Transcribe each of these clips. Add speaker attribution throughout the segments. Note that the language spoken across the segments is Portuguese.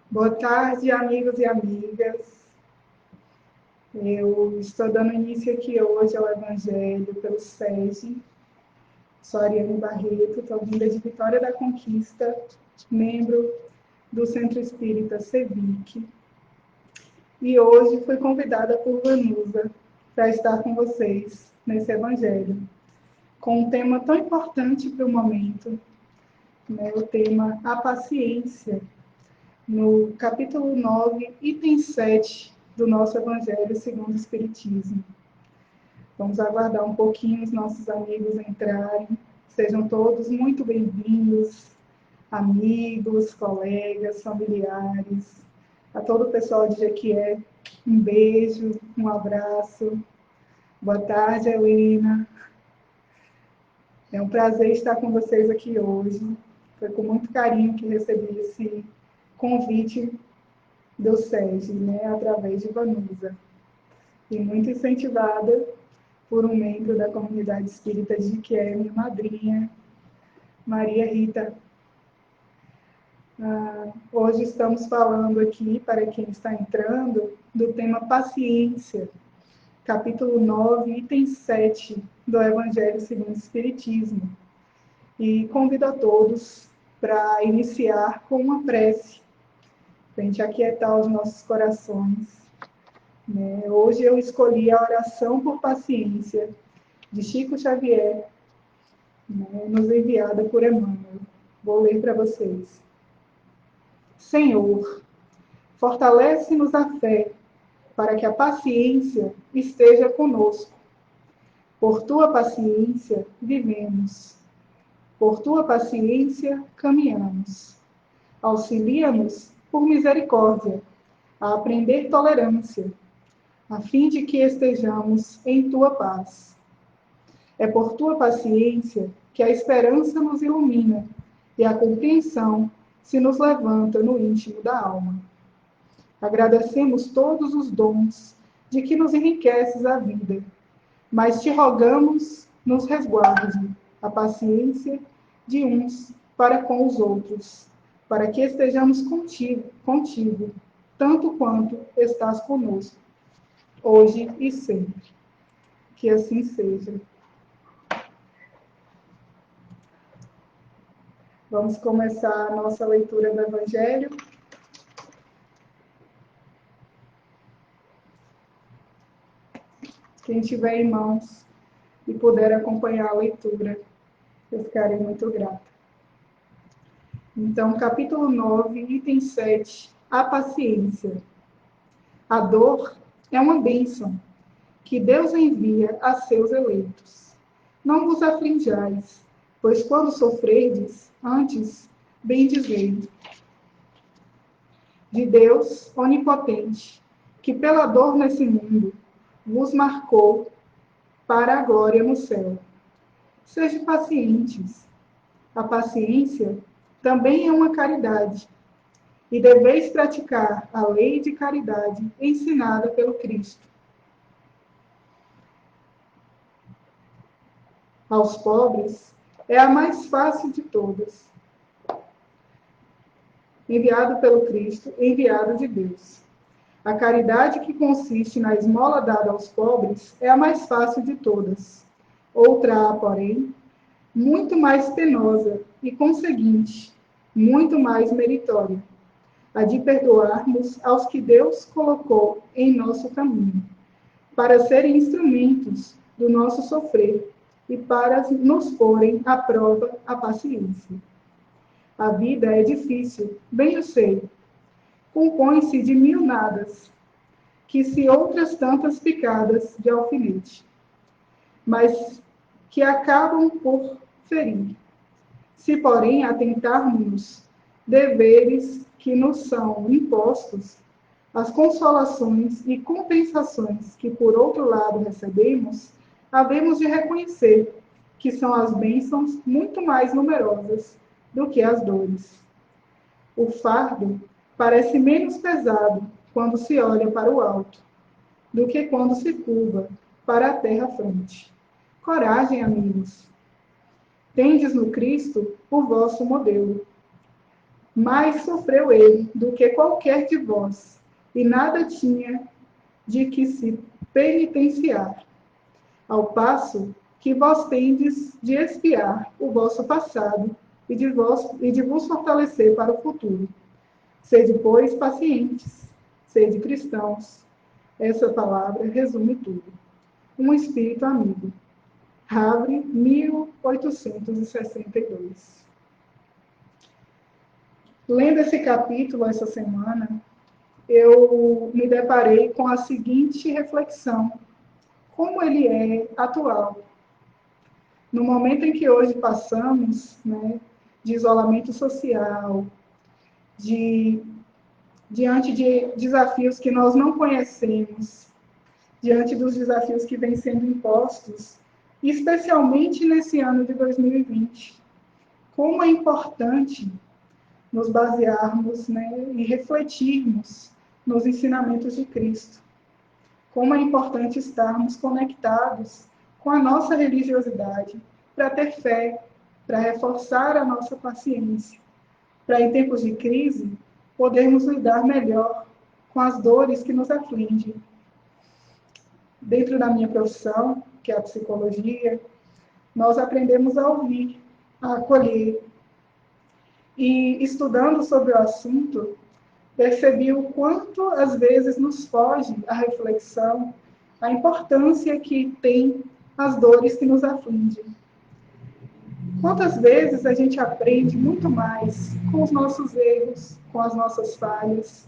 Speaker 1: Boa tarde, amigos e amigas. Eu estou dando início aqui hoje ao Evangelho pelo SESI. Sou Ariane Barreto, estou vinda de Vitória da Conquista, membro do Centro Espírita CEVIC. E hoje fui convidada por Vanusa para estar com vocês nesse Evangelho, com um tema tão importante para o momento, né, o tema a paciência, no capítulo 9, item 7 do nosso Evangelho segundo o Espiritismo. Vamos aguardar um pouquinho os nossos amigos entrarem. Sejam todos muito bem-vindos, amigos, colegas, familiares, a todo o pessoal de Jequié. Um beijo, um abraço. Boa tarde, Helena. É um prazer estar com vocês aqui hoje. Foi com muito carinho que recebi esse convite do SESI, né, através de Vanusa. E muito incentivada por um membro da comunidade espírita de Jequié, minha madrinha, Maria Rita. Hoje estamos falando aqui, para quem está entrando, do tema paciência, capítulo 9, item 7 do Evangelho segundo o Espiritismo. E convido a todos para iniciar com uma prece, para a gente aquietar os nossos corações. Hoje eu escolhi a oração por paciência de Chico Xavier, nos enviada por Emmanuel. Vou ler para vocês. Senhor, fortalece-nos a fé, para que a paciência esteja conosco. Por tua paciência vivemos. Por tua paciência caminhamos. Auxilia-nos, por misericórdia, a aprender tolerância, a fim de que estejamos em tua paz. É por tua paciência que a esperança nos ilumina e a compreensão se nos levanta no íntimo da alma. Agradecemos todos os dons de que nos enriqueces a vida, mas te rogamos, nos resguarde a paciência de uns para com os outros, para que estejamos contigo, tanto quanto estás conosco, hoje e sempre. Que assim seja. Vamos começar a nossa leitura do Evangelho. Quem tiver em mãos e puder acompanhar a leitura, eu ficarei muito grata. Então, capítulo 9, item 7, a paciência. A dor é uma bênção que Deus envia a seus eleitos. Não vos aflinjais, pois quando sofrerdes, antes bendizei. De Deus onipotente, que pela dor nesse mundo vos marcou para a glória no céu. Sejam pacientes. A paciência também é uma caridade, e deveis praticar a lei de caridade ensinada pelo Cristo. Aos pobres é a mais fácil de todas. Enviado pelo Cristo, enviado de Deus. A caridade que consiste na esmola dada aos pobres é a mais fácil de todas. Outra há, porém, muito mais penosa e, conseguinte, muito mais meritória, a de perdoarmos aos que Deus colocou em nosso caminho, para serem instrumentos do nosso sofrer e para nos porem à prova a paciência. A vida é difícil, bem eu sei. Compõe-se de mil nadas, que se outras tantas picadas de alfinete, mas que acabam por ferir. Se, porém, atentarmos deveres que nos são impostos, as consolações e compensações que, por outro lado, recebemos, havemos de reconhecer que são as bênçãos muito mais numerosas do que as dores. O fardo parece menos pesado quando se olha para o alto do que quando se curva para a terra fronte. Coragem, amigos. Tendes no Cristo o vosso modelo. Mais sofreu ele do que qualquer de vós, e nada tinha de que se penitenciar, ao passo que vós tendes de expiar o vosso passado e de vos fortalecer para o futuro. Sede, pois, pacientes, sede cristãos. Essa palavra resume tudo. Um espírito amigo. Havre, 1862. Lendo esse capítulo essa semana, eu me deparei com a seguinte reflexão: como ele é atual. No momento em que hoje passamos, né, de isolamento social, diante de desafios que nós não conhecemos, diante dos desafios que vêm sendo impostos, especialmente nesse ano de 2020, como é importante nos basearmos, né, e refletirmos nos ensinamentos de Cristo. Como é importante estarmos conectados com a nossa religiosidade para ter fé, para reforçar a nossa paciência, para em tempos de crise podermos lidar melhor com as dores que nos afligem. Dentro da minha profissão, que é a psicologia, nós aprendemos a ouvir, a acolher. E estudando sobre o assunto, percebi o quanto às vezes nos foge a reflexão, a importância que tem as dores que nos afligem. Quantas vezes a gente aprende muito mais com os nossos erros, com as nossas falhas,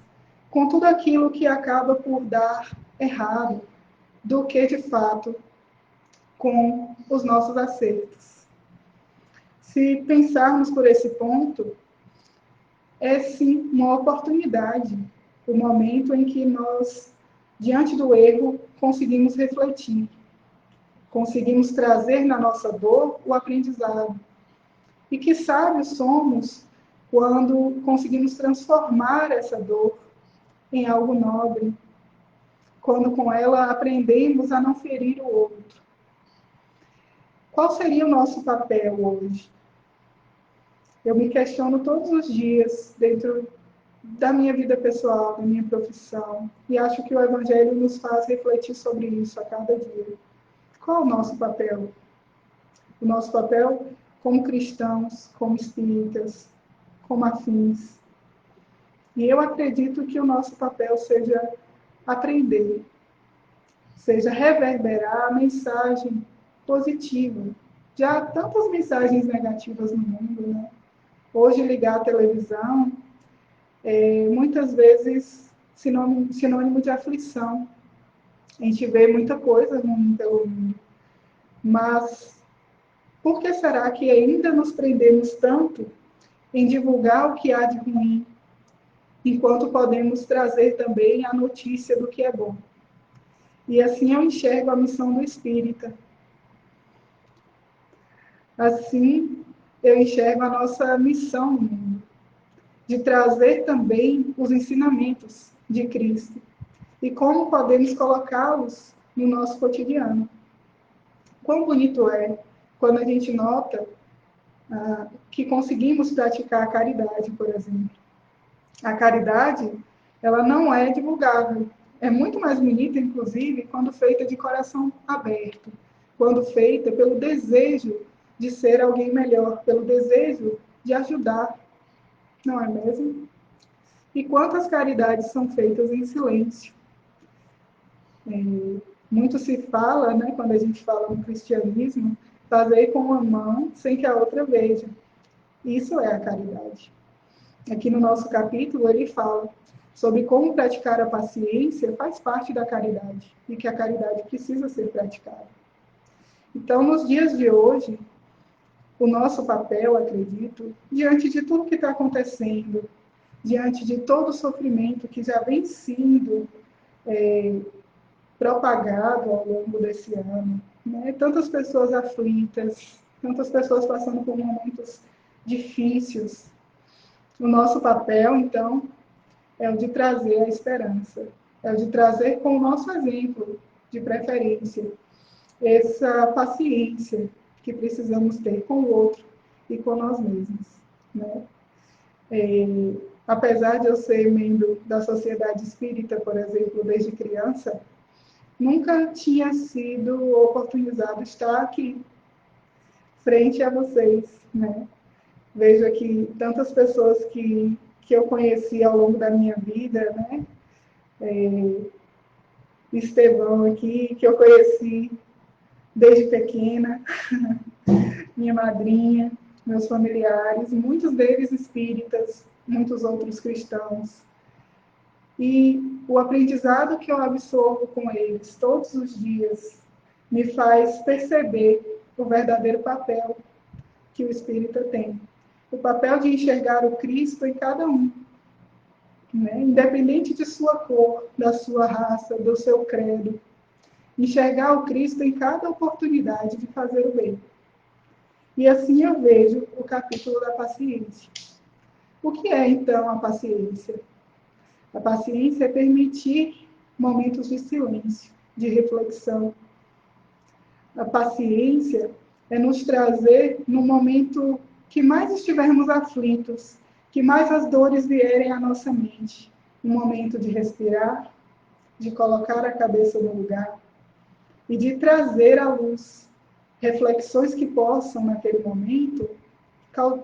Speaker 1: com tudo aquilo que acaba por dar errado, do que, de fato, com os nossos acertos. Se pensarmos por esse ponto, é sim uma oportunidade, o momento em que nós, diante do erro, conseguimos refletir, conseguimos trazer na nossa dor o aprendizado. E que sábios somos quando conseguimos transformar essa dor em algo nobre, quando com ela aprendemos a não ferir o outro. Qual seria o nosso papel hoje? Eu me questiono todos os dias dentro da minha vida pessoal, da minha profissão, e acho que o Evangelho nos faz refletir sobre isso a cada dia. Qual é o nosso papel? O nosso papel como cristãos, como espíritas, como afins. E eu acredito que o nosso papel seja aprender, seja reverberar a mensagem positiva. Já há tantas mensagens negativas no mundo, né? Hoje, ligar a televisão é muitas vezes sinônimo de aflição. A gente vê muita coisa pelo mundo. Mas por que será que ainda nos prendemos tanto em divulgar o que há de ruim, enquanto podemos trazer também a notícia do que é bom? E assim eu enxergo a missão do espírita. Assim eu enxergo a nossa missão no mundo, de trazer também os ensinamentos de Cristo e como podemos colocá-los no nosso cotidiano. Quão bonito é quando a gente nota que conseguimos praticar a caridade, por exemplo. A caridade, ela não é divulgável. É muito mais bonita, inclusive, quando feita de coração aberto, quando feita pelo desejo de ser alguém melhor, pelo desejo de ajudar, não é mesmo? E quantas caridades são feitas em silêncio? Muito se fala, né, quando a gente fala no cristianismo, fazer com uma mão sem que a outra veja. Isso é a caridade. Aqui no nosso capítulo, ele fala sobre como praticar a paciência faz parte da caridade e que a caridade precisa ser praticada. Então, nos dias de hoje, o nosso papel, acredito, diante de tudo que está acontecendo, diante de todo o sofrimento que já vem sendo propagado ao longo desse ano, né? Tantas pessoas aflitas, tantas pessoas passando por momentos difíceis, O nosso papel, então, é o de trazer a esperança, é o de trazer com o nosso exemplo, de preferência, essa paciência que precisamos ter com o outro e com nós mesmos, né? Apesar de eu ser membro da Sociedade Espírita, por exemplo, desde criança, nunca tinha sido oportunizado estar aqui, frente a vocês, né? Vejo aqui tantas pessoas que eu conheci ao longo da minha vida, né? Estevão aqui, que eu conheci desde pequena, minha madrinha, meus familiares, muitos deles espíritas, muitos outros cristãos. E o aprendizado que eu absorvo com eles todos os dias me faz perceber o verdadeiro papel que o espírita tem. O papel de enxergar o Cristo em cada um, né? Independente de sua cor, da sua raça, do seu credo. Enxergar o Cristo em cada oportunidade de fazer o bem. E assim eu vejo o capítulo da paciência. O que é, então, a paciência? A paciência é permitir momentos de silêncio, de reflexão. A paciência é nos trazer no momento que mais estivermos aflitos, que mais as dores vierem à nossa mente. Um momento de respirar, de colocar a cabeça no lugar e de trazer à luz reflexões que possam, naquele momento,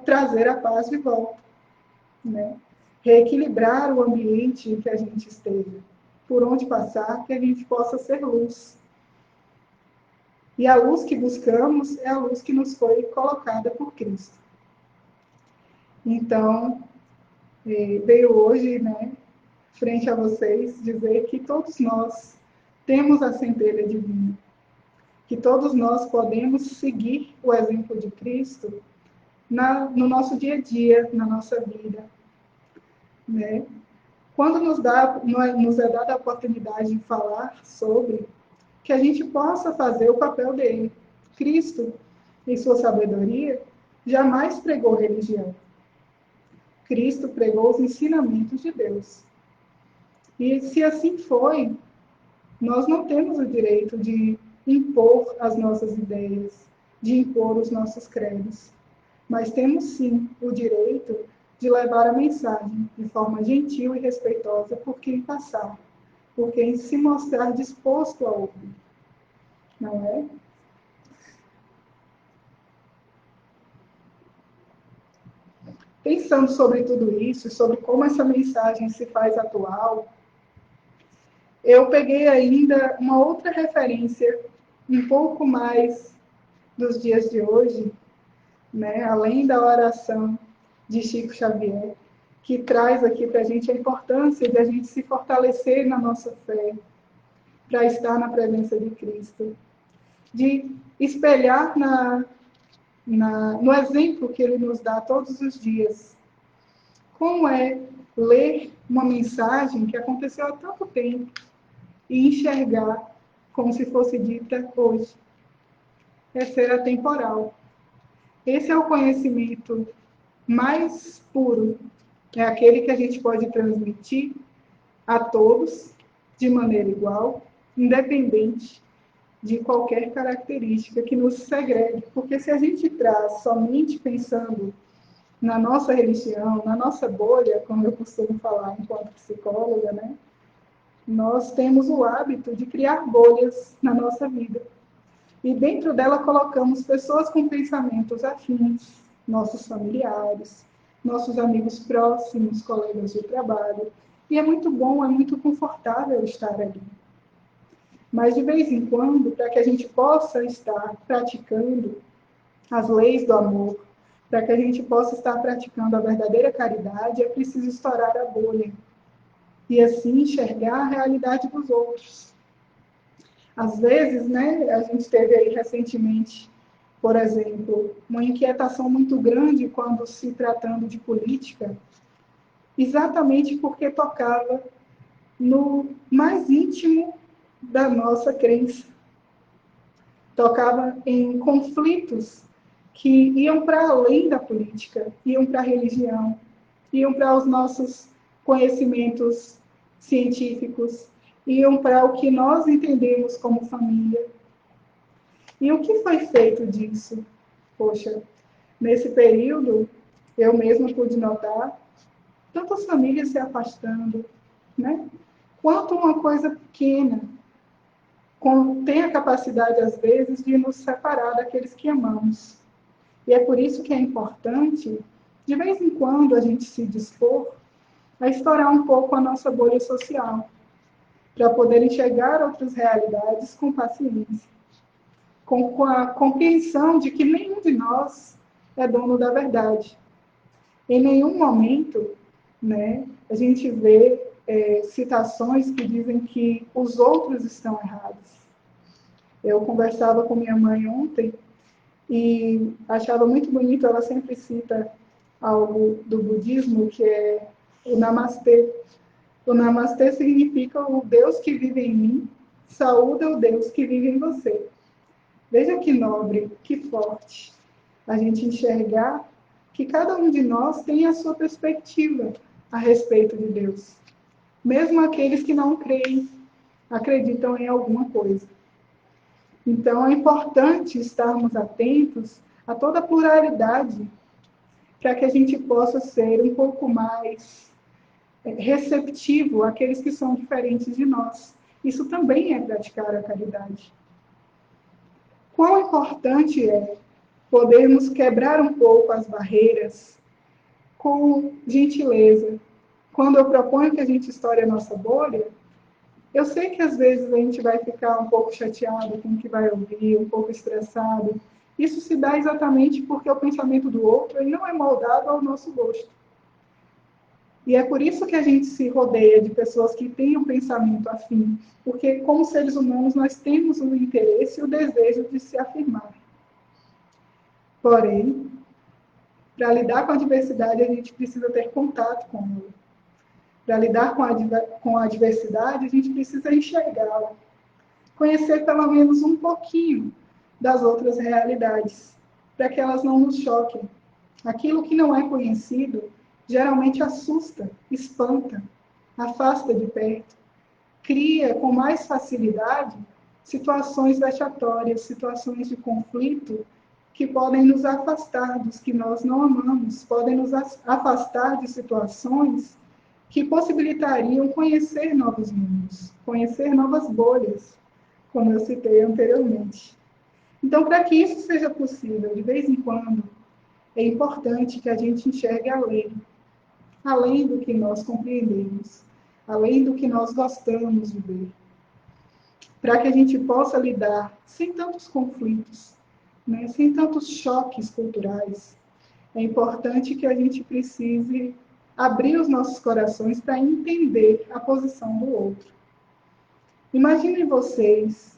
Speaker 1: trazer a paz de volta, né? Reequilibrar o ambiente em que a gente esteja, por onde passar, que a gente possa ser luz. E a luz que buscamos é a luz que nos foi colocada por Cristo. Então, veio hoje, né, frente a vocês, dizer que todos nós temos a centelha divina, que todos nós podemos seguir o exemplo de Cristo no nosso dia a dia, na nossa vida, né? Quando nos é dada a oportunidade de falar sobre, que a gente possa fazer o papel dele. Cristo, em sua sabedoria, jamais pregou religião. Cristo pregou os ensinamentos de Deus. E se assim foi, nós não temos o direito de impor as nossas ideias, de impor os nossos credos. Mas temos sim o direito de levar a mensagem de forma gentil e respeitosa por quem passar, por quem se mostrar disposto a ouvir. Não é? Pensando sobre tudo isso, sobre como essa mensagem se faz atual, eu peguei ainda uma outra referência, um pouco mais dos dias de hoje, né? Além da oração de Chico Xavier, que traz aqui para a gente a importância de a gente se fortalecer na nossa fé, para estar na presença de Cristo, de espelhar no exemplo que ele nos dá todos os dias. Como é ler uma mensagem que aconteceu há tanto tempo e enxergar como se fosse dita hoje? É ser atemporal. Esse é o conhecimento mais puro, é aquele que a gente pode transmitir a todos de maneira igual, independente de qualquer característica que nos segregue. Porque se a gente traz somente pensando na nossa religião, na nossa bolha, como eu costumo falar enquanto psicóloga, né? Nós temos o hábito de criar bolhas na nossa vida. E dentro dela colocamos pessoas com pensamentos afins, nossos familiares, nossos amigos próximos, colegas de trabalho. E é muito bom, é muito confortável estar ali. Mas, de vez em quando, para que a gente possa estar praticando as leis do amor, para que a gente possa estar praticando a verdadeira caridade, é preciso estourar a bolha e, assim, enxergar a realidade dos outros. Às vezes, né, a gente teve aí recentemente, por exemplo, uma inquietação muito grande quando se tratando de política, exatamente porque tocava no mais íntimo da nossa crença. Tocava em conflitos que iam para além da política, iam para a religião, iam para os nossos conhecimentos científicos, iam para o que nós entendemos como família. E o que foi feito disso? Poxa, nesse período, eu mesma pude notar tantas famílias se afastando, né? Quanto uma coisa pequena tem a capacidade, às vezes, de nos separar daqueles que amamos. E é por isso que é importante, de vez em quando, a gente se dispor a estourar um pouco a nossa bolha social, para poder enxergar outras realidades com paciência, com a compreensão de que nenhum de nós é dono da verdade. Em nenhum momento, né, a gente vê citações que dizem que os outros estão errados. Eu conversava com minha mãe ontem e achava muito bonito, ela sempre cita algo do budismo, que é o Namastê. O Namastê significa o Deus que vive em mim, saúda o Deus que vive em você. Veja que nobre, que forte a gente enxergar que cada um de nós tem a sua perspectiva a respeito de Deus. Mesmo aqueles que não creem, acreditam em alguma coisa. Então, é importante estarmos atentos a toda a pluralidade, para que a gente possa ser um pouco mais receptivo àqueles que são diferentes de nós. Isso também é praticar a caridade. Quão importante é podermos quebrar um pouco as barreiras com gentileza. Quando eu proponho que a gente estoure a nossa bolha, eu sei que às vezes a gente vai ficar um pouco chateado com o que vai ouvir, um pouco estressado. Isso se dá exatamente porque o pensamento do outro ele não é moldado ao nosso gosto. E é por isso que a gente se rodeia de pessoas que têm um pensamento afim, porque como seres humanos nós temos o interesse e o desejo de se afirmar. Porém, para lidar com a diversidade, a gente precisa ter contato com ela. Para lidar com a diversidade, a gente precisa enxergá-la. Conhecer pelo menos um pouquinho das outras realidades, para que elas não nos choquem. Aquilo que não é conhecido geralmente assusta, espanta, afasta de perto, cria com mais facilidade situações vexatórias, situações de conflito que podem nos afastar dos que nós não amamos, podem nos afastar de situações que possibilitariam conhecer novos mundos, conhecer novas bolhas, como eu citei anteriormente. Então, para que isso seja possível, de vez em quando, é importante que a gente enxergue além do que nós compreendemos, além do que nós gostamos de ver, para que a gente possa lidar sem tantos conflitos, né, sem tantos choques culturais. É importante que a gente precise abrir os nossos corações para entender a posição do outro. Imaginem vocês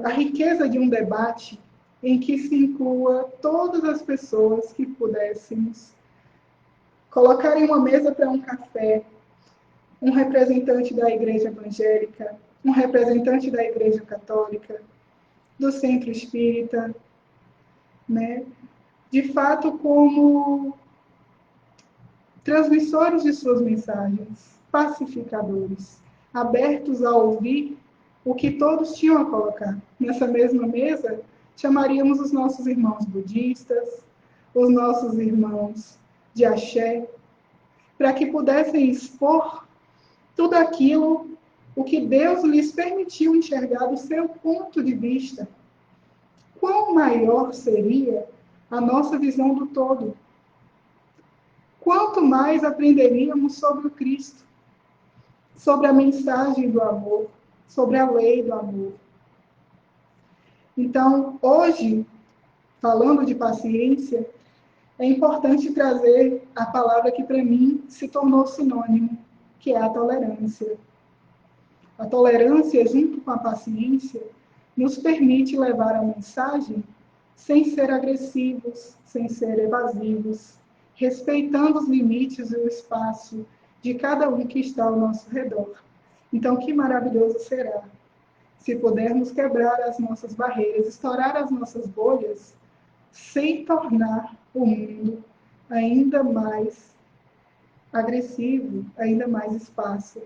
Speaker 1: a riqueza de um debate em que se inclua todas as pessoas que pudéssemos colocar em uma mesa para um café um representante da Igreja Evangélica, um representante da Igreja Católica, do Centro Espírita, né? De fato, como transmissores de suas mensagens, pacificadores, abertos a ouvir o que todos tinham a colocar. Nessa mesma mesa, chamaríamos os nossos irmãos budistas, os nossos irmãos de axé, para que pudessem expor tudo aquilo, o que Deus lhes permitiu enxergar do seu ponto de vista. Quão maior seria a nossa visão do todo? Quanto mais aprenderíamos sobre o Cristo, sobre a mensagem do amor, sobre a lei do amor. Então, hoje, falando de paciência, é importante trazer a palavra que para mim se tornou sinônimo, que é a tolerância. A tolerância, junto com a paciência, nos permite levar a mensagem sem ser agressivos, sem ser evasivos, respeitando os limites e o espaço de cada um que está ao nosso redor. Então, que maravilhoso será se pudermos quebrar as nossas barreiras, estourar as nossas bolhas, sem tornar o mundo ainda mais agressivo, ainda mais espaço.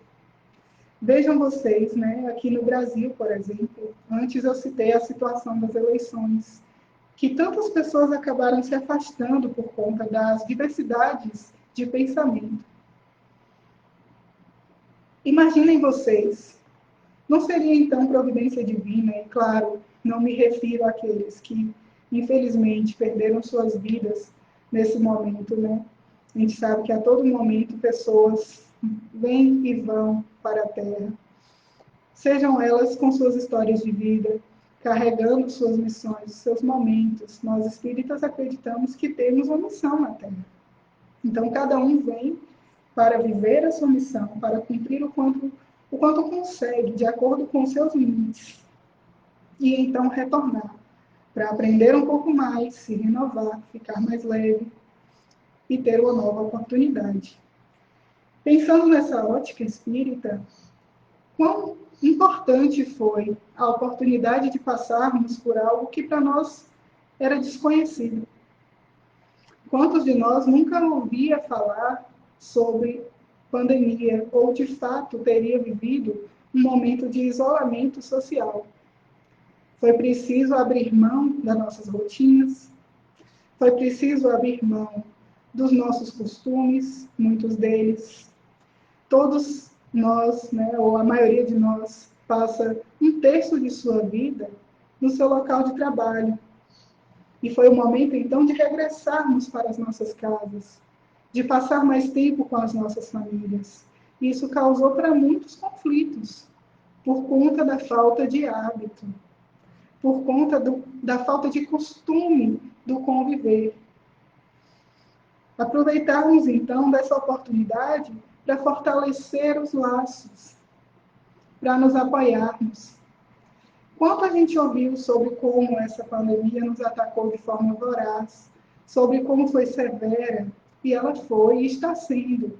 Speaker 1: Vejam vocês, né, aqui no Brasil, por exemplo, antes eu citei a situação das eleições, que tantas pessoas acabaram se afastando por conta das diversidades de pensamento. Imaginem vocês, não seria então providência divina, e claro, não me refiro àqueles que, infelizmente, perderam suas vidas nesse momento, né? A gente sabe que a todo momento pessoas vêm e vão para a Terra, sejam elas com suas histórias de vida, carregando suas missões, seus momentos. Nós espíritas acreditamos que temos uma missão na Terra. Então, cada um vem para viver a sua missão, para cumprir o quanto consegue, de acordo com os seus limites, e então retornar, para aprender um pouco mais, se renovar, ficar mais leve e ter uma nova oportunidade. Pensando nessa ótica espírita, quão importante foi a oportunidade de passarmos por algo que para nós era desconhecido. Quantos de nós nunca ouvia falar sobre pandemia ou, de fato, teria vivido um momento de isolamento social? Foi preciso abrir mão das nossas rotinas, foi preciso abrir mão dos nossos costumes, muitos deles. Todos nós, né, ou a maioria de nós, passa um terço de sua vida no seu local de trabalho. E foi o momento, então, de regressarmos para as nossas casas, de passar mais tempo com as nossas famílias. Isso causou para muitos conflitos, por conta da falta de hábito, por conta da falta de costume do conviver. Aproveitarmos, então, dessa oportunidade para fortalecer os laços, para nos apoiarmos. Quanto a gente ouviu sobre como essa pandemia nos atacou de forma voraz, sobre como foi severa, e ela foi e está sendo.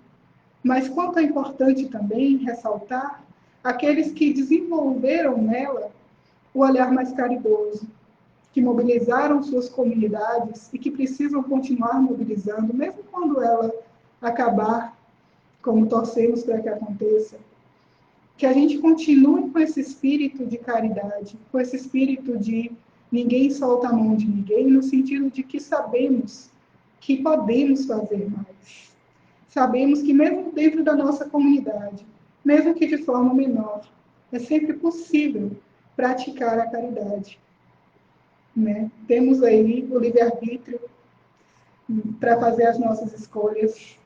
Speaker 1: Mas quanto é importante também ressaltar aqueles que desenvolveram nela o olhar mais caridoso, que mobilizaram suas comunidades e que precisam continuar mobilizando, mesmo quando ela acabar, como torcemos para que aconteça, que a gente continue com esse espírito de caridade, com esse espírito de ninguém solta a mão de ninguém, no sentido de que sabemos que podemos fazer mais. Sabemos que mesmo dentro da nossa comunidade, mesmo que de forma menor, é sempre possível praticar a caridade. Né? Temos aí o livre-arbítrio para fazer as nossas escolhas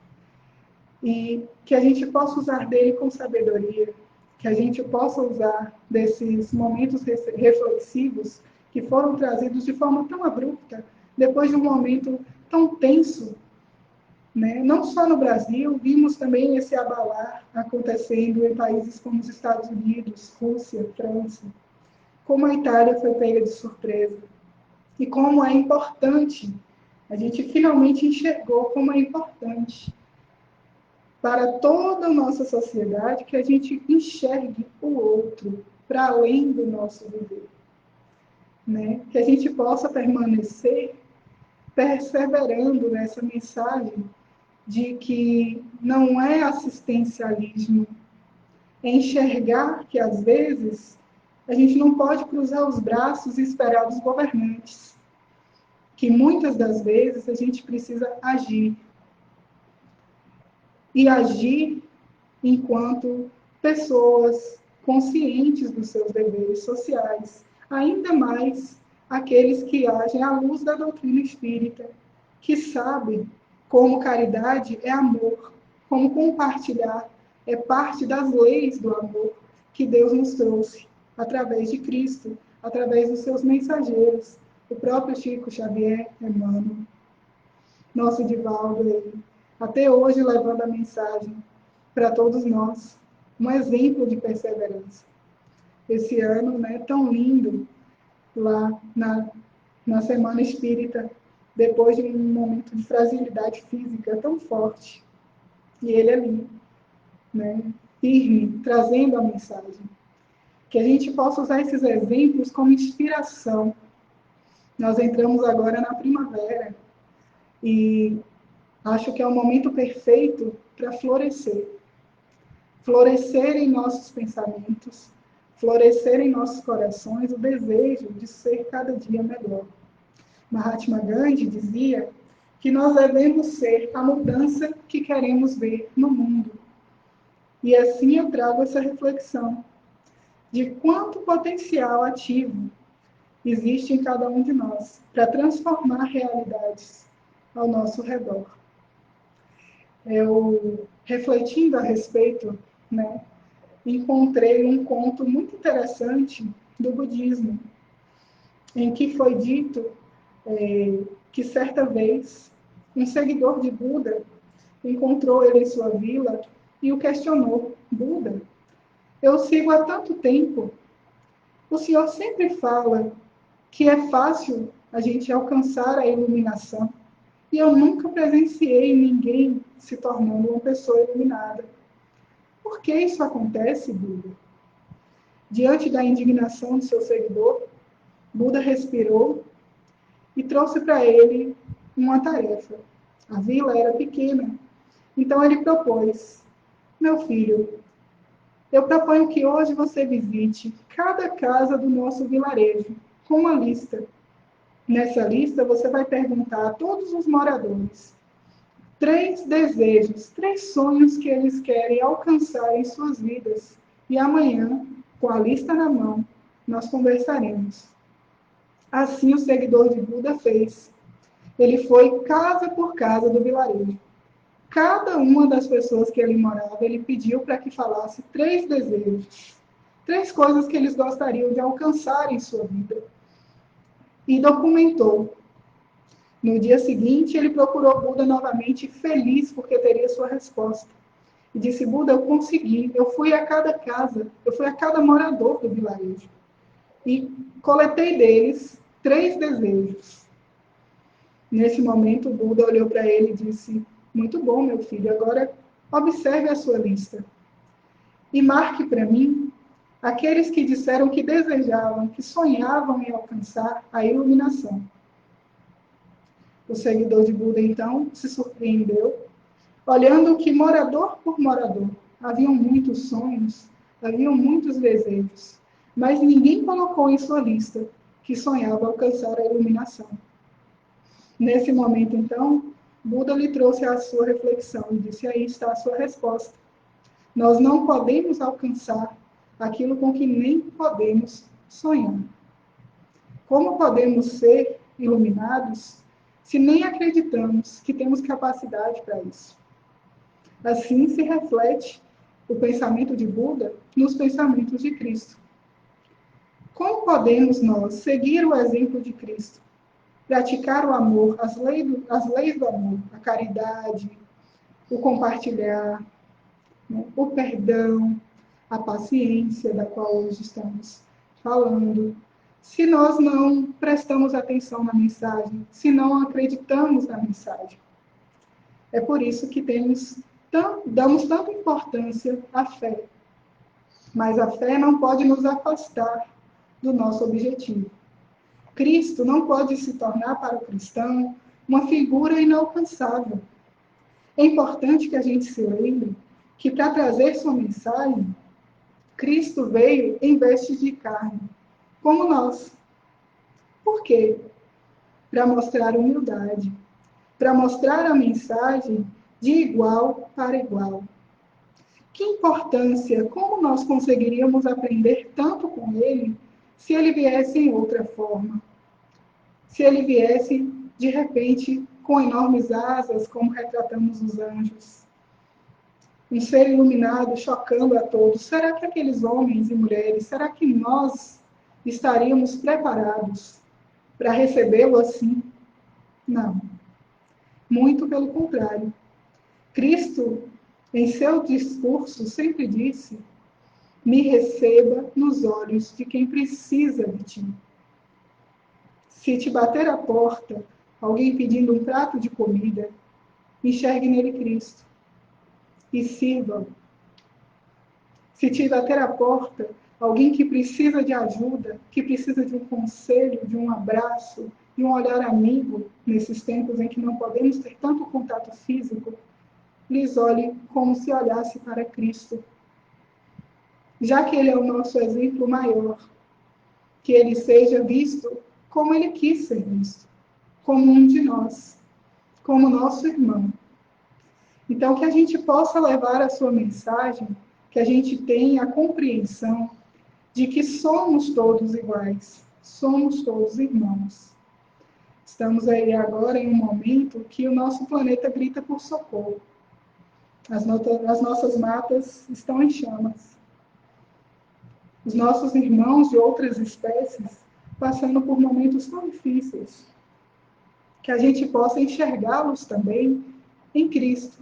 Speaker 1: e que a gente possa usar dele com sabedoria, que a gente possa usar desses momentos reflexivos que foram trazidos de forma tão abrupta, depois de um momento tão tenso, né? Não só no Brasil, vimos também esse abalar acontecendo em países como os Estados Unidos, Rússia, França, como a Itália foi pega de surpresa, e como é importante, a gente finalmente enxergou como é importante para toda a nossa sociedade que a gente enxergue o outro para além do nosso viver. Né? Que a gente possa permanecer perseverando nessa mensagem de que não é assistencialismo, é enxergar que, às vezes, a gente não pode cruzar os braços e esperar dos governantes, que muitas das vezes a gente precisa agir. E agir enquanto pessoas conscientes dos seus deveres sociais, ainda mais aqueles que agem à luz da doutrina espírita, que sabem como caridade é amor, como compartilhar é parte das leis do amor que Deus nos trouxe através de Cristo, através dos seus mensageiros, o próprio Chico Xavier, Emmanuel, nosso Divaldo, até hoje levando a mensagem para todos nós, um exemplo de perseverança. Esse ano, né, tão lindo, lá na Semana Espírita, depois de um momento de fragilidade física tão forte, e ele ali, né, firme, trazendo a mensagem. Que a gente possa usar esses exemplos como inspiração. Nós entramos agora na primavera, e acho que é o momento perfeito para florescer. Florescer em nossos pensamentos, florescer em nossos corações o desejo de ser cada dia melhor. Mahatma Gandhi dizia que nós devemos ser a mudança que queremos ver no mundo. E assim eu trago essa reflexão de quanto potencial ativo existe em cada um de nós para transformar realidades ao nosso redor. Eu, refletindo a respeito, encontrei um conto muito interessante do budismo, em que foi dito que certa vez um seguidor de Buda encontrou ele em sua vila e o questionou: Buda, eu sigo há tanto tempo, o senhor sempre fala que é fácil a gente alcançar a iluminação, e eu nunca presenciei ninguém se tornando uma pessoa iluminada. Por que isso acontece, Buda? Diante da indignação de seu seguidor, Buda respirou e trouxe para ele uma tarefa. A vila era pequena, então ele propôs: meu filho, eu proponho que hoje você visite cada casa do nosso vilarejo com uma lista. Nessa lista, você vai perguntar a todos os moradores 3 desejos, 3 sonhos que eles querem alcançar em suas vidas. E amanhã, com a lista na mão, nós conversaremos. Assim o seguidor de Buda fez. Ele foi casa por casa do vilarejo. Cada uma das pessoas que ele morava, ele pediu para que falasse 3 desejos, 3 coisas que eles gostariam de alcançar em sua vida. E documentou. No dia seguinte, ele procurou Buda novamente, feliz porque teria sua resposta. E disse: Buda, eu consegui, eu fui a cada casa, eu fui a cada morador do vilarejo. E coletei deles 3 desejos. Nesse momento, Buda olhou para ele e disse: muito bom, meu filho, agora observe a sua lista. E marque para mim aqueles que disseram que desejavam, que sonhavam em alcançar a iluminação. O seguidor de Buda, então, se surpreendeu, olhando que morador por morador, haviam muitos sonhos, haviam muitos desejos, mas ninguém colocou em sua lista que sonhava alcançar a iluminação. Nesse momento, então, Buda lhe trouxe a sua reflexão e disse: aí está a sua resposta. Nós não podemos alcançar aquilo com que nem podemos sonhar. Como podemos ser iluminados se nem acreditamos que temos capacidade para isso? Assim se reflete o pensamento de Buda nos pensamentos de Cristo. Como podemos nós seguir o exemplo de Cristo, praticar o amor, as leis do amor, a caridade, o compartilhar, o perdão, a paciência da qual hoje estamos falando, se nós não prestamos atenção na mensagem, se não acreditamos na mensagem? É por isso que damos tanta importância à fé. Mas a fé não pode nos afastar do nosso objetivo. Cristo não pode se tornar para o cristão uma figura inalcançável. É importante que a gente se lembre que, para trazer sua mensagem, Cristo veio em vestes de carne, como nós. Por quê? Para mostrar humildade, para mostrar a mensagem de igual para igual. Que importância, como nós conseguiríamos aprender tanto com ele se ele viesse em outra forma? Se ele viesse, de repente, com enormes asas, como retratamos os anjos. Um ser iluminado, chocando a todos. Será que aqueles homens e mulheres, será que nós estaríamos preparados para recebê-lo assim? Não. Muito pelo contrário. Cristo, em seu discurso, sempre disse: me receba nos olhos de quem precisa de ti. Se te bater a porta, alguém pedindo um prato de comida, enxergue nele Cristo e sirva. Se te bater a porta, alguém que precisa de ajuda, que precisa de um conselho, de um abraço, de um olhar amigo, nesses tempos em que não podemos ter tanto contato físico, lhes olhe como se olhasse para Cristo, já que Ele é o nosso exemplo maior, que Ele seja visto como Ele quis ser visto, como um de nós, como nosso irmão. Então, que a gente possa levar a sua mensagem, que a gente tenha a compreensão de que somos todos iguais, somos todos irmãos. Estamos aí agora em um momento que o nosso planeta grita por socorro. As nossas matas estão em chamas. Os nossos irmãos de outras espécies passando por momentos tão difíceis. Que a gente possa enxergá-los também em Cristo.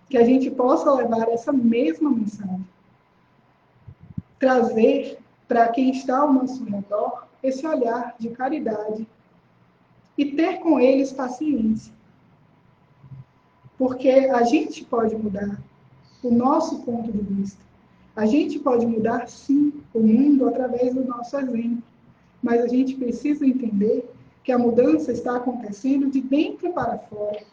Speaker 1: Que a gente possa levar essa mesma mensagem. Trazer para quem está ao nosso redor esse olhar de caridade e ter com eles paciência. Porque a gente pode mudar o nosso ponto de vista. A gente pode mudar, sim, o mundo através do nosso exemplo. Mas a gente precisa entender que a mudança está acontecendo de dentro para fora.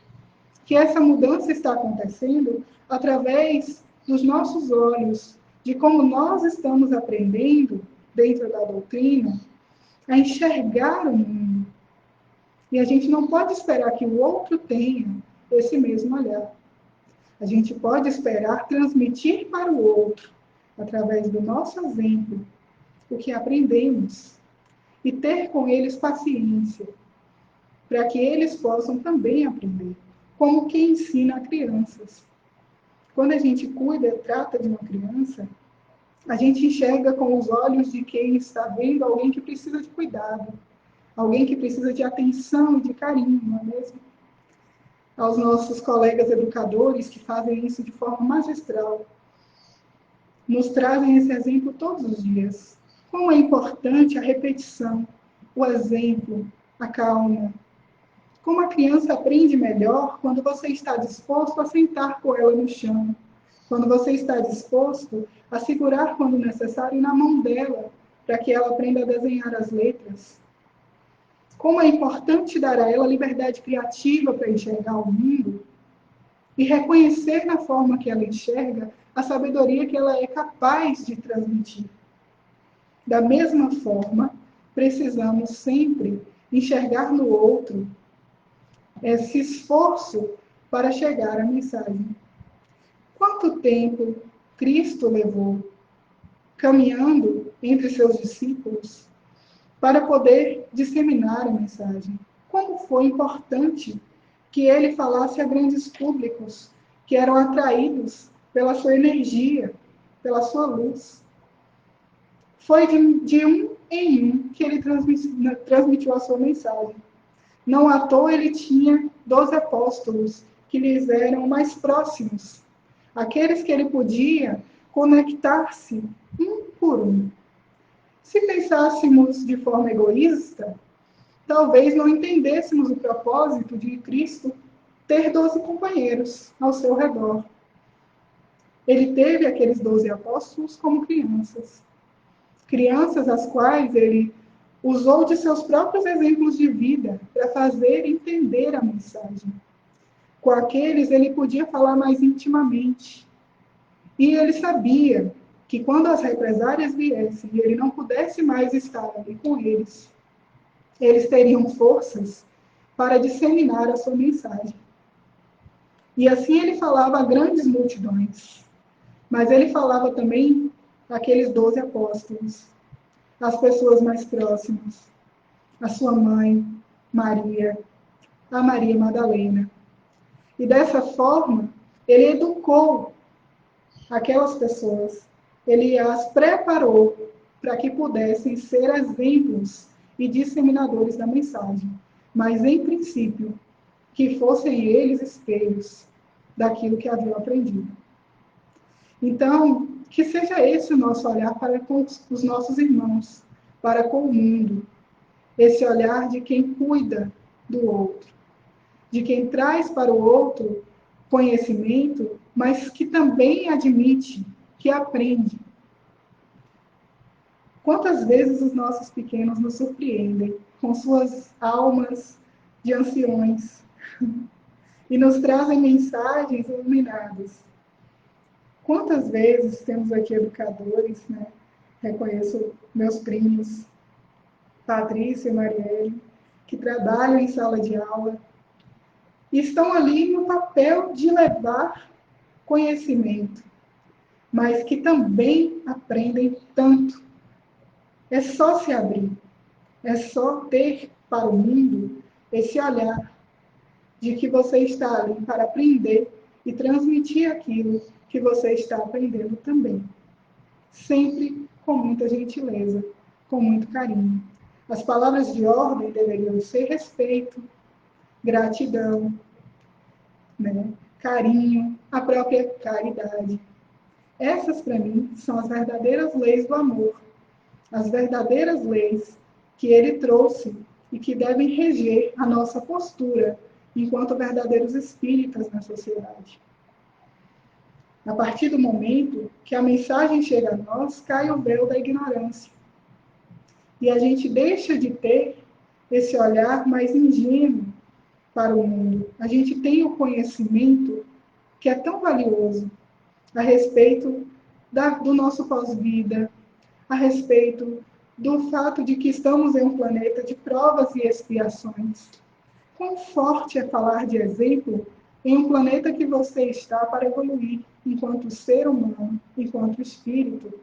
Speaker 1: Que essa mudança está acontecendo através dos nossos olhos, de como nós estamos aprendendo, dentro da doutrina, a enxergar o mundo. E a gente não pode esperar que o outro tenha esse mesmo olhar. A gente pode esperar transmitir para o outro, através do nosso exemplo, o que aprendemos. E ter com eles paciência, para que eles possam também aprender, como quem ensina a crianças. Quando a gente cuida, trata de uma criança, a gente enxerga com os olhos de quem está vendo alguém que precisa de cuidado, alguém que precisa de atenção e de carinho, não é mesmo? Aos nossos colegas educadores que fazem isso de forma magistral, nos trazem esse exemplo todos os dias. Como é importante a repetição, o exemplo, a calma. Como a criança aprende melhor quando você está disposto a sentar com ela no chão, quando você está disposto a segurar quando necessário na mão dela, para que ela aprenda a desenhar as letras. Como é importante dar a ela liberdade criativa para enxergar o mundo e reconhecer na forma que ela enxerga a sabedoria que ela é capaz de transmitir. Da mesma forma, precisamos sempre enxergar no outro esse esforço para chegar à mensagem. Quanto tempo Cristo levou caminhando entre seus discípulos para poder disseminar a mensagem? Como foi importante que ele falasse a grandes públicos que eram atraídos pela sua energia, pela sua luz. Foi de um em um que ele transmitiu a sua mensagem. Não à toa ele tinha 12 apóstolos que lhes eram mais próximos, aqueles que ele podia conectar-se um por um. Se pensássemos de forma egoísta, talvez não entendêssemos o propósito de Cristo ter 12 companheiros ao seu redor. Ele teve aqueles 12 apóstolos como crianças. Crianças às quais ele usou de seus próprios exemplos de vida para fazer entender a mensagem. Com aqueles ele podia falar mais intimamente. E ele sabia que quando as represálias viessem e ele não pudesse mais estar ali com eles, eles teriam forças para disseminar a sua mensagem. E assim ele falava a grandes multidões. Mas ele falava também àqueles 12 apóstolos, às pessoas mais próximas, a sua mãe, Maria, a Maria Madalena. E dessa forma, ele educou aquelas pessoas, ele as preparou para que pudessem ser exemplos e disseminadores da mensagem, mas, em princípio, que fossem eles espelhos daquilo que haviam aprendido. Então, que seja esse o nosso olhar para com os nossos irmãos, para com o mundo, esse olhar de quem cuida do outro, de quem traz para o outro conhecimento, mas que também admite, que aprende. Quantas vezes os nossos pequenos nos surpreendem com suas almas de anciões e nos trazem mensagens iluminadas. Quantas vezes temos aqui educadores, né? Reconheço meus primos, Patrícia e Marielle, que trabalham em sala de aula, e estão ali no papel de levar conhecimento, mas que também aprendem tanto. É só se abrir, é só ter para o mundo esse olhar de que você está ali para aprender e transmitir aquilo que você está aprendendo também. Sempre com muita gentileza, com muito carinho. As palavras de ordem deveriam ser respeito, gratidão, né? Carinho, a própria caridade. Essas, para mim, são as verdadeiras leis do amor, as verdadeiras leis que ele trouxe e que devem reger a nossa postura enquanto verdadeiros espíritas na sociedade. A partir do momento que a mensagem chega a nós, cai o véu da ignorância. E a gente deixa de ter esse olhar mais ingênuo para o mundo. A gente tem o conhecimento que é tão valioso a respeito do nosso pós-vida, a respeito do fato de que estamos em um planeta de provas e expiações. Quão forte é falar de exemplo em um planeta que você está para evoluir enquanto ser humano, enquanto espírito,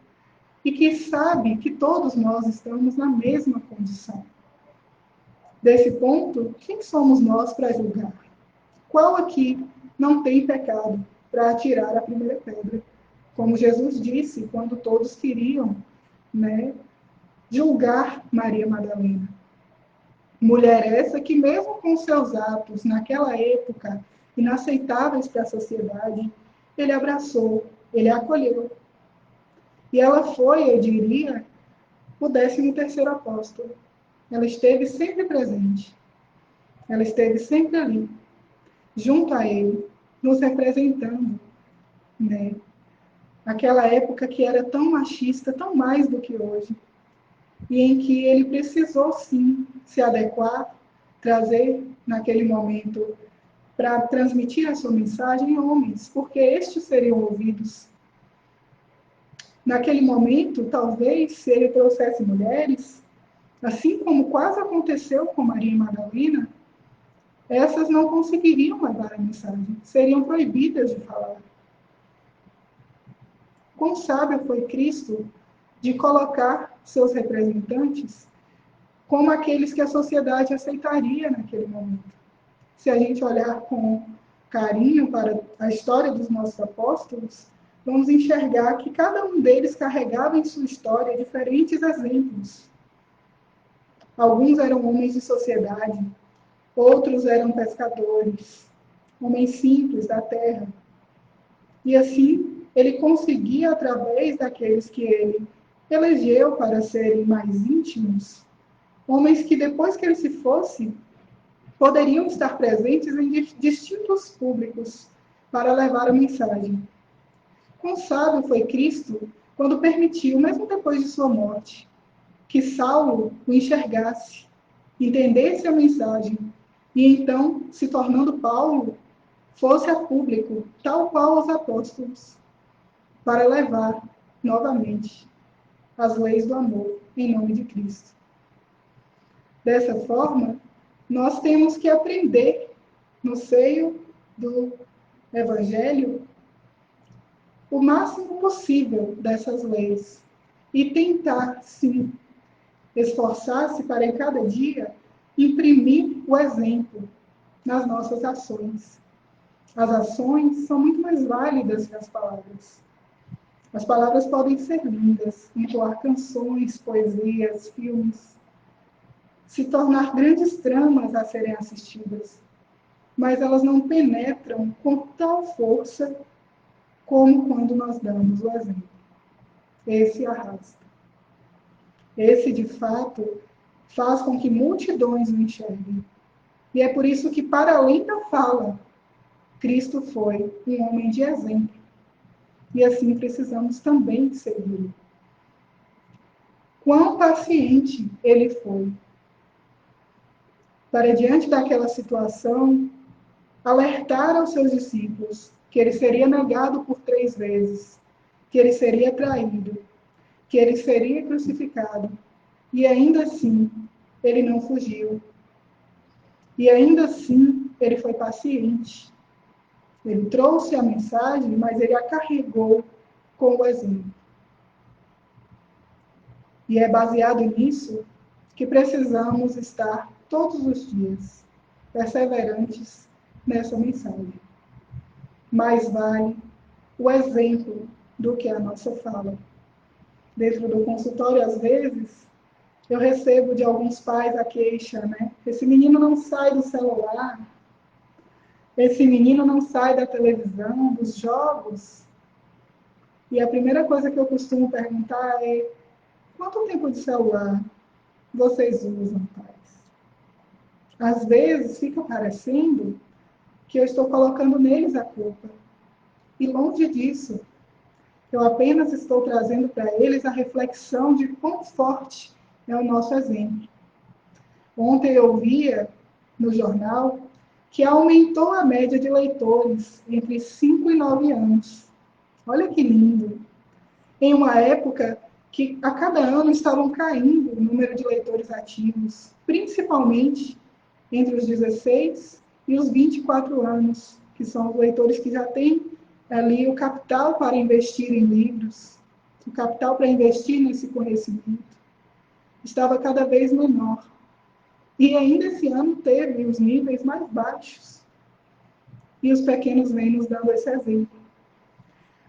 Speaker 1: e que sabe que todos nós estamos na mesma condição. Desse ponto, quem somos nós para julgar? Qual aqui não tem pecado para atirar a primeira pedra? Como Jesus disse, quando todos queriam, né, julgar Maria Madalena. Mulher essa que, mesmo com seus atos, naquela época, inaceitáveis para a sociedade, ele abraçou, ele acolheu. E ela foi, eu diria, o 13º apóstolo. Ela esteve sempre presente. Ela esteve sempre ali, junto a ele, nos representando, né? Aquela época que era tão machista, tão mais do que hoje, e em que ele precisou, sim, se adequar, trazer, naquele momento, para transmitir a sua mensagem homens, porque estes seriam ouvidos. Naquele momento, talvez, se ele trouxesse mulheres, assim como quase aconteceu com Maria Madalena, essas não conseguiriam levar a mensagem, seriam proibidas de falar. Quão sábio foi Cristo de colocar seus representantes como aqueles que a sociedade aceitaria naquele momento. Se a gente olhar com carinho para a história dos nossos apóstolos, vamos enxergar que cada um deles carregava em sua história diferentes exemplos. Alguns eram homens de sociedade, outros eram pescadores, homens simples da terra. E assim, ele conseguia, através daqueles que ele elegeu para serem mais íntimos, homens que depois que ele se fosse, poderiam estar presentes em distintos públicos para levar a mensagem. Quão sábio foi Cristo quando permitiu, mesmo depois de sua morte, que Saulo o enxergasse, entendesse a mensagem e então, se tornando Paulo, fosse a público, tal qual os apóstolos, para levar novamente as leis do amor em nome de Cristo. Dessa forma, nós temos que aprender no seio do Evangelho o máximo possível dessas leis e tentar, sim, esforçar-se para em cada dia imprimir o exemplo nas nossas ações. As ações são muito mais válidas que as palavras. As palavras podem ser lindas, entoar canções, poesias, filmes, se tornar grandes tramas a serem assistidas, mas elas não penetram com tal força como quando nós damos o exemplo. Esse arrasta. Esse, de fato, faz com que multidões o enxerguem. E é por isso que, para além da fala, Cristo foi um homem de exemplo. E assim precisamos também segui-lo. Quão paciente ele foi para, diante daquela situação, alertar aos seus discípulos que ele seria negado por 3 vezes, que ele seria traído, que ele seria crucificado. E ainda assim, ele não fugiu. E ainda assim, ele foi paciente. Ele trouxe a mensagem, mas ele a carregou com o exemplo. E é baseado nisso que precisamos estar todos os dias perseverantes nessa mensagem. Mais vale o exemplo do que a nossa fala. Dentro do consultório, às vezes, eu recebo de alguns pais a queixa, né? Esse menino não sai do celular, esse menino não sai da televisão, dos jogos. E a primeira coisa que eu costumo perguntar é: quanto tempo de celular vocês usam, pais? Às vezes fica parecendo que eu estou colocando neles a culpa. E longe disso, eu apenas estou trazendo para eles a reflexão de quão forte é o nosso exemplo. Ontem eu via no jornal que aumentou a média de leitores entre 5 e 9 anos. Olha que lindo! Em uma época que a cada ano estavam caindo o número de leitores ativos, principalmente entre os 16 e os 24 anos, que são os leitores que já têm ali o capital para investir em livros, o capital para investir nesse conhecimento, estava cada vez menor. E ainda esse ano teve os níveis mais baixos. E os pequenos vêm nos dando esse exemplo.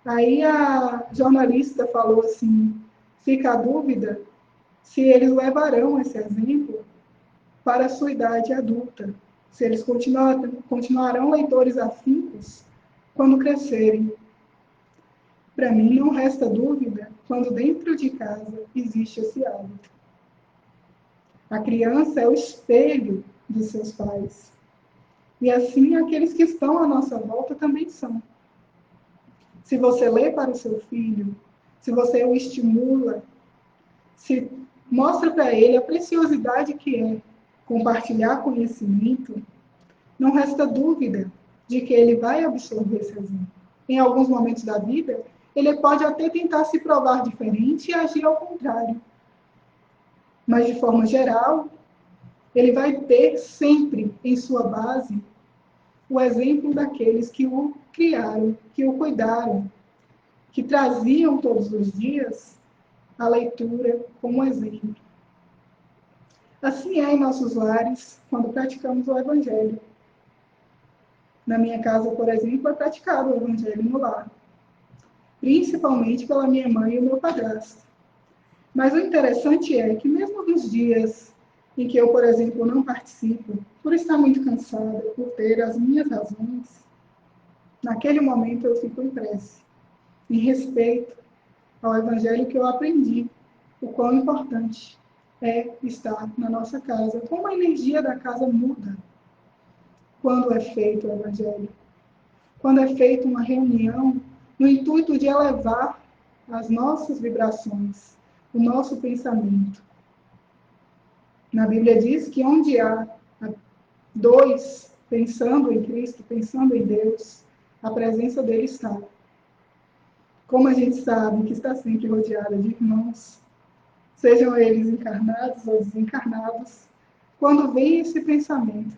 Speaker 1: Aí a jornalista falou assim: fica a dúvida se eles levarão esse exemplo para a sua idade adulta, se eles continuarão leitores afincos quando crescerem. Para mim, não resta dúvida quando dentro de casa existe esse hábito. A criança é o espelho dos seus pais. E assim, aqueles que estão à nossa volta também são. Se você lê para o seu filho, se você o estimula, se mostra para ele a preciosidade que é compartilhar conhecimento, não resta dúvida de que ele vai absorver esse exemplo. Em alguns momentos da vida, ele pode até tentar se provar diferente e agir ao contrário. Mas, de forma geral, ele vai ter sempre em sua base o exemplo daqueles que o criaram, que o cuidaram, que traziam todos os dias a leitura como exemplo. Assim é em nossos lares, quando praticamos o Evangelho. Na minha casa, por exemplo, é praticado o Evangelho no lar, principalmente pela minha mãe e o meu padrasto. Mas o interessante é que mesmo nos dias em que eu, por exemplo, não participo, por estar muito cansada, por ter as minhas razões, naquele momento eu fico em prece, em respeito ao Evangelho que eu aprendi, o quão importante é estar na nossa casa, como a energia da casa muda quando é feito o Evangelho, quando é feita uma reunião no intuito de elevar as nossas vibrações, o nosso pensamento. Na Bíblia diz que onde há dois pensando em Cristo, pensando em Deus, a presença dele está. Como a gente sabe que está sempre rodeada de irmãos, sejam eles encarnados ou desencarnados, quando vem esse pensamento,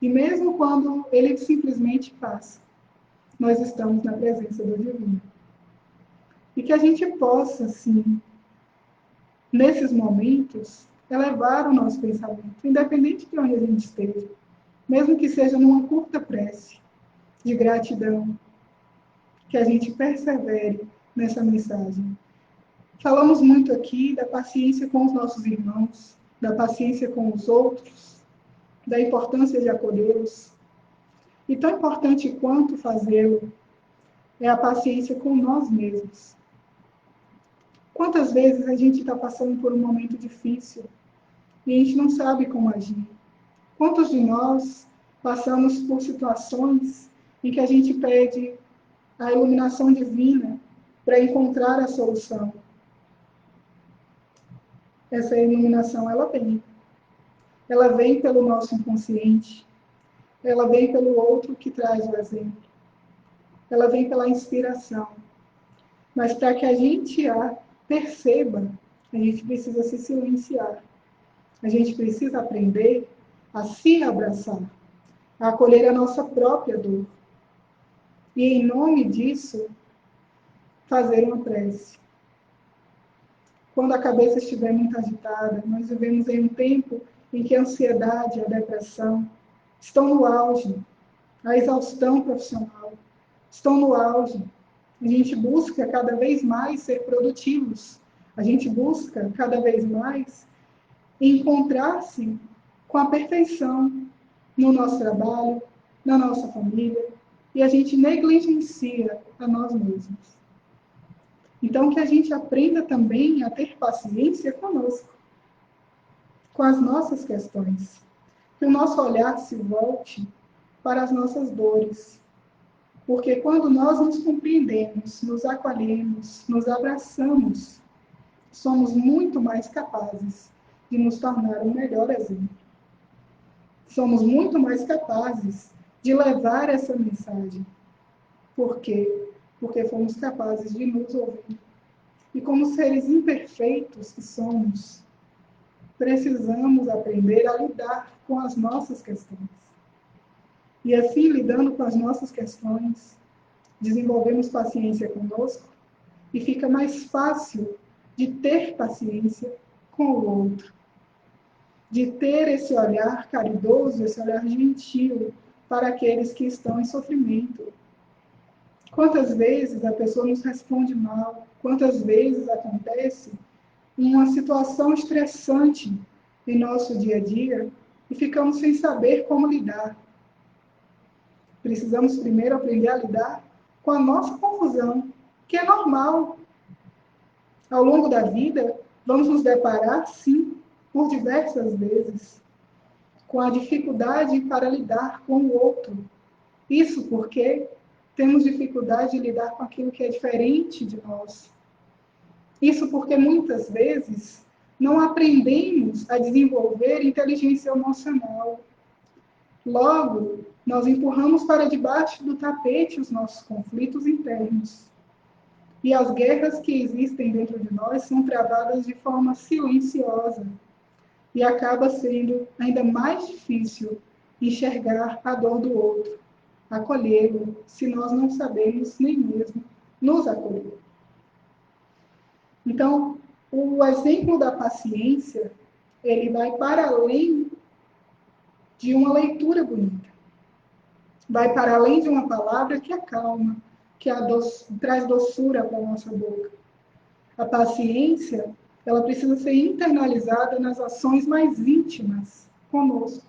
Speaker 1: e mesmo quando ele simplesmente passa, nós estamos na presença do Divino. E que a gente possa, sim, nesses momentos, elevar o nosso pensamento, independente de onde a gente esteja, mesmo que seja numa curta prece de gratidão, que a gente persevere nessa mensagem. Falamos muito aqui da paciência com os nossos irmãos, da paciência com os outros, da importância de acolhê-los. E tão importante quanto fazê-lo é a paciência com nós mesmos. Quantas vezes a gente está passando por um momento difícil e a gente não sabe como agir? Quantos de nós passamos por situações em que a gente pede a iluminação divina para encontrar a solução? Essa iluminação, ela vem. Ela vem pelo nosso inconsciente. ela vem pelo outro que traz o exemplo, ela vem pela inspiração. Mas para que a gente a perceba, a gente precisa se silenciar. A gente precisa aprender a se abraçar, a acolher a nossa própria dor. E, em nome disso, fazer uma prece. Quando a cabeça estiver muito agitada, nós vivemos em um tempo em que a ansiedade e a depressão estão no auge, a exaustão profissional estão no auge. A gente busca cada vez mais ser produtivos. A gente busca cada vez mais encontrar-se com a perfeição no nosso trabalho, na nossa família, e a gente negligencia a nós mesmos. Então, que a gente aprenda também a ter paciência conosco, com as nossas questões. Que o nosso olhar se volte para as nossas dores. Porque quando nós nos compreendemos, nos acolhemos, nos abraçamos, somos muito mais capazes de nos tornar um melhor exemplo. Somos muito mais capazes de levar essa mensagem. Por quê? Porque fomos capazes de nos ouvir. E como seres imperfeitos que somos, precisamos aprender a lidar com as nossas questões. E assim, lidando com as nossas questões, desenvolvemos paciência conosco e fica mais fácil de ter paciência com o outro, de ter esse olhar caridoso, esse olhar gentil para aqueles que estão em sofrimento. Quantas vezes a pessoa nos responde mal, quantas vezes acontece uma situação estressante em nosso dia a dia e ficamos sem saber como lidar. Precisamos primeiro aprender a lidar com a nossa confusão, que é normal. Ao longo da vida, vamos nos deparar, sim, por diversas vezes, com a dificuldade para lidar com o outro. Isso porque temos dificuldade de lidar com aquilo que é diferente de nós. Isso porque muitas vezes não aprendemos a desenvolver inteligência emocional. Logo, nós empurramos para debaixo do tapete os nossos conflitos internos. E as guerras que existem dentro de nós são travadas de forma silenciosa. E acaba sendo ainda mais difícil enxergar a dor do outro, acolhê-lo, se nós não sabemos nem mesmo nos acolher. Então, o exemplo da paciência, ele vai para além de uma leitura bonita. Vai para além de uma palavra que acalma, que traz doçura para a nossa boca. A paciência, ela precisa ser internalizada nas ações mais íntimas conosco,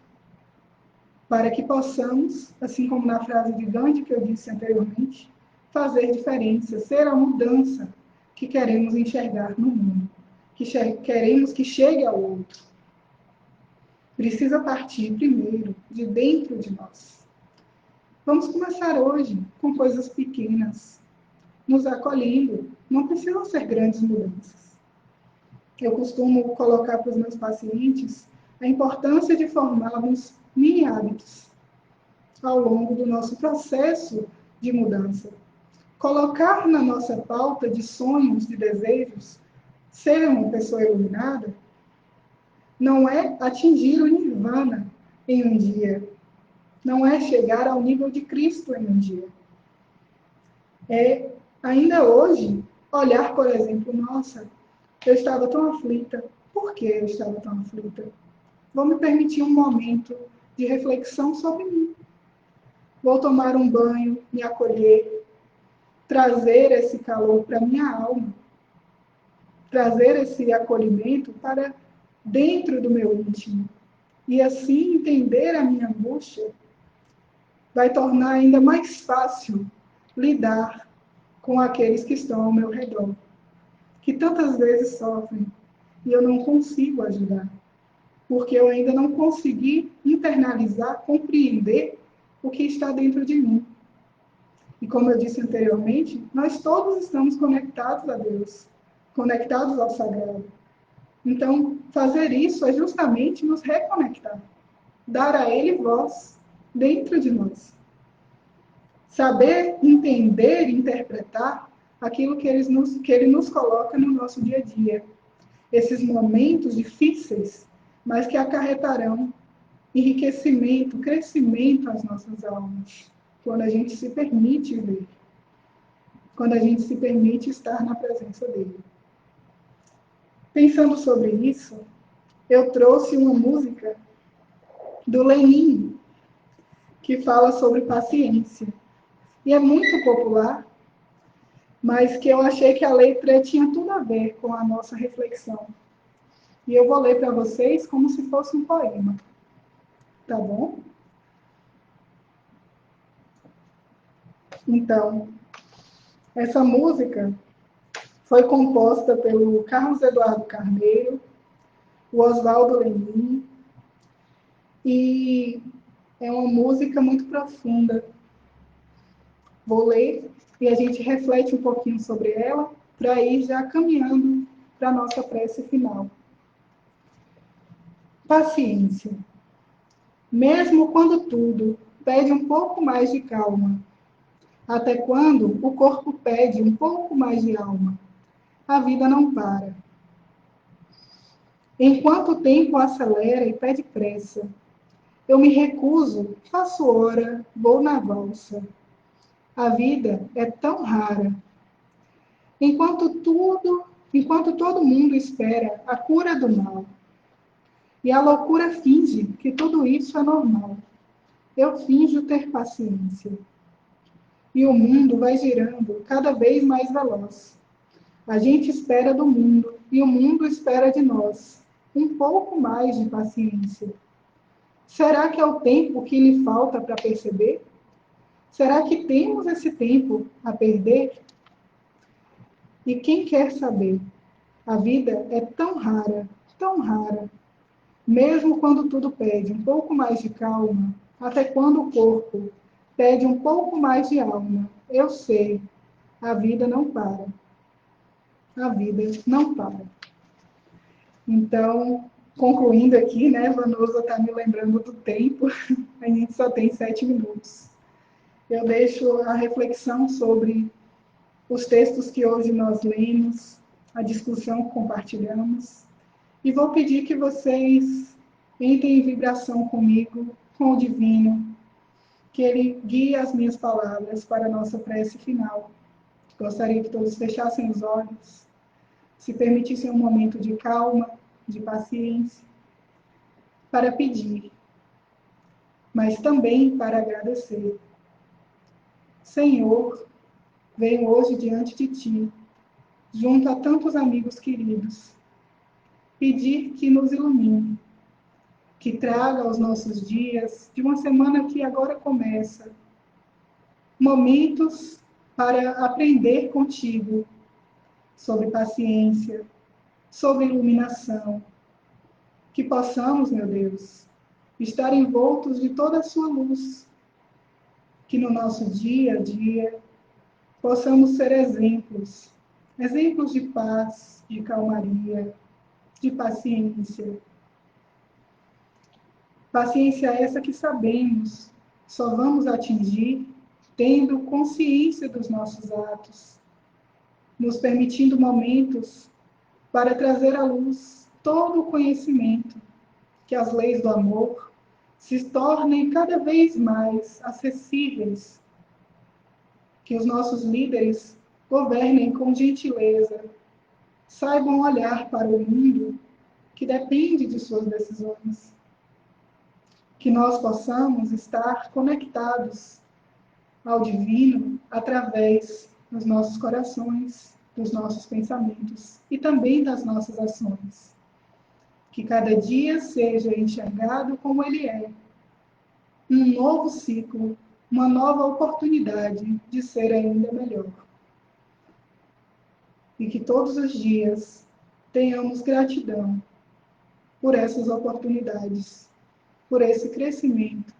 Speaker 1: para que possamos, assim como na frase de Gandhi que eu disse anteriormente, fazer diferença, ser a mudança que queremos enxergar no mundo, que queremos que chegue ao outro. Precisa partir primeiro de dentro de nós. Vamos começar hoje com coisas pequenas, nos acolhendo. Não precisam ser grandes mudanças. Eu costumo colocar para os meus pacientes a importância de formarmos mini hábitos ao longo do nosso processo de mudança. Colocar na nossa pauta de sonhos, de desejos, ser uma pessoa iluminada, não é atingir o nirvana em um dia, não é chegar ao nível de Cristo em um dia. É, ainda hoje, olhar, por exemplo, nossa, eu estava tão aflita. Por que eu estava tão aflita? Vou me permitir um momento de reflexão sobre mim. Vou tomar um banho, me acolher, trazer esse calor para minha alma, trazer esse acolhimento para dentro do meu íntimo. E assim entender a minha angústia vai tornar ainda mais fácil lidar com aqueles que estão ao meu redor, que tantas vezes sofrem e eu não consigo ajudar, porque eu ainda não consegui internalizar, compreender o que está dentro de mim. E como eu disse anteriormente, nós todos estamos conectados a Deus, conectados ao sagrado. Então, fazer isso é justamente nos reconectar, dar a Ele voz, dentro de nós. Saber entender e interpretar aquilo que ele nos coloca no nosso dia a dia. Esses momentos difíceis, mas que acarretarão enriquecimento, crescimento às nossas almas, quando a gente se permite ver, quando a gente se permite estar na presença dele. Pensando sobre isso, eu trouxe uma música do Lenin, que fala sobre paciência. E é muito popular, mas que eu achei que a letra tinha tudo a ver com a nossa reflexão. E eu vou ler para vocês como se fosse um poema. Tá bom? Então, essa música foi composta pelo Carlos Eduardo Carneiro, o Oswaldo Lenin, e é uma música muito profunda. Vou ler e a gente reflete um pouquinho sobre ela para ir já caminhando para a nossa prece final. Paciência. Mesmo quando tudo pede um pouco mais de calma, até quando o corpo pede um pouco mais de alma, a vida não para. Enquanto o tempo acelera e pede pressa, eu me recuso, faço hora, vou na valsa. A vida é tão rara. Enquanto todo mundo espera a cura do mal, e a loucura finge que tudo isso é normal. Eu finjo ter paciência. E o mundo vai girando cada vez mais veloz. A gente espera do mundo e o mundo espera de nós. Um pouco mais de paciência. Será que é o tempo que lhe falta para perceber? Será que temos esse tempo a perder? E quem quer saber? A vida é tão rara, tão rara. Mesmo quando tudo pede um pouco mais de calma, até quando o corpo pede um pouco mais de alma, eu sei, a vida não para. A vida não para. Então, concluindo aqui, né, Vanusa está me lembrando do tempo, a gente só tem 7 minutos. Eu deixo a reflexão sobre os textos que hoje nós lemos, a discussão que compartilhamos, e vou pedir que vocês entrem em vibração comigo, com o Divino, que Ele guie as minhas palavras para a nossa prece final. Gostaria que todos fechassem os olhos, se permitissem um momento de calma, de paciência, para pedir, mas também para agradecer. Senhor, venho hoje diante de Ti, junto a tantos amigos queridos, pedir que nos ilumine, que traga aos nossos dias, de uma semana que agora começa, momentos para aprender contigo sobre paciência, sobre iluminação, que possamos, meu Deus, estar envoltos de toda a sua luz, que no nosso dia a dia possamos ser exemplos, exemplos de paz, de calmaria, de paciência. Paciência essa que sabemos só vamos atingir tendo consciência dos nossos atos, nos permitindo momentos para trazer à luz todo o conhecimento, que as leis do amor se tornem cada vez mais acessíveis, que os nossos líderes governem com gentileza, saibam olhar para o mundo que depende de suas decisões, que nós possamos estar conectados ao divino através dos nossos corações, dos nossos pensamentos e também das nossas ações. Que cada dia seja enxergado como ele é, um novo ciclo, uma nova oportunidade de ser ainda melhor. E que todos os dias tenhamos gratidão por essas oportunidades, por esse crescimento,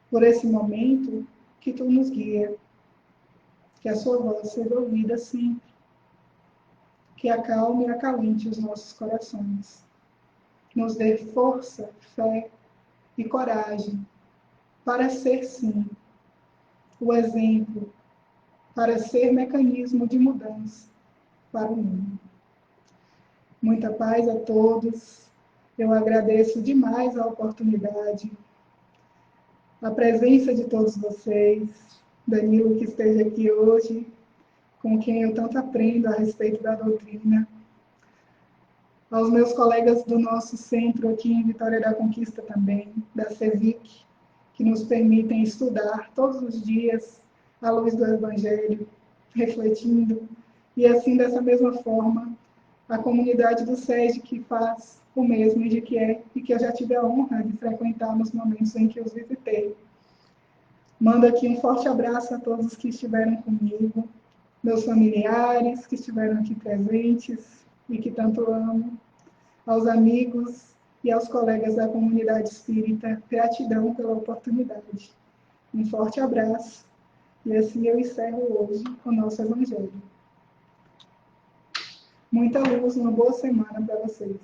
Speaker 1: por esse momento que tu nos guia. Que a sua voz seja ouvida sempre, que acalme e acalente os nossos corações. Nos dê força, fé e coragem para ser, sim, o exemplo, para ser mecanismo de mudança para o mundo. Muita paz a todos. Eu agradeço demais a oportunidade, a presença de todos vocês, Danilo, que esteja aqui hoje, com quem eu tanto aprendo a respeito da doutrina, aos meus colegas do nosso centro aqui em Vitória da Conquista também, da CEVIC, que nos permitem estudar todos os dias à luz do Evangelho, refletindo, e assim, dessa mesma forma, a comunidade do SED, que faz o mesmo e que eu já tive a honra de frequentar nos momentos em que os visitei. Mando aqui um forte abraço a todos que estiveram comigo, meus familiares que estiveram aqui presentes e que tanto amo, aos amigos e aos colegas da comunidade espírita, gratidão pela oportunidade. Um forte abraço e assim eu encerro hoje o nosso Evangelho. Muita luz, uma boa semana para vocês.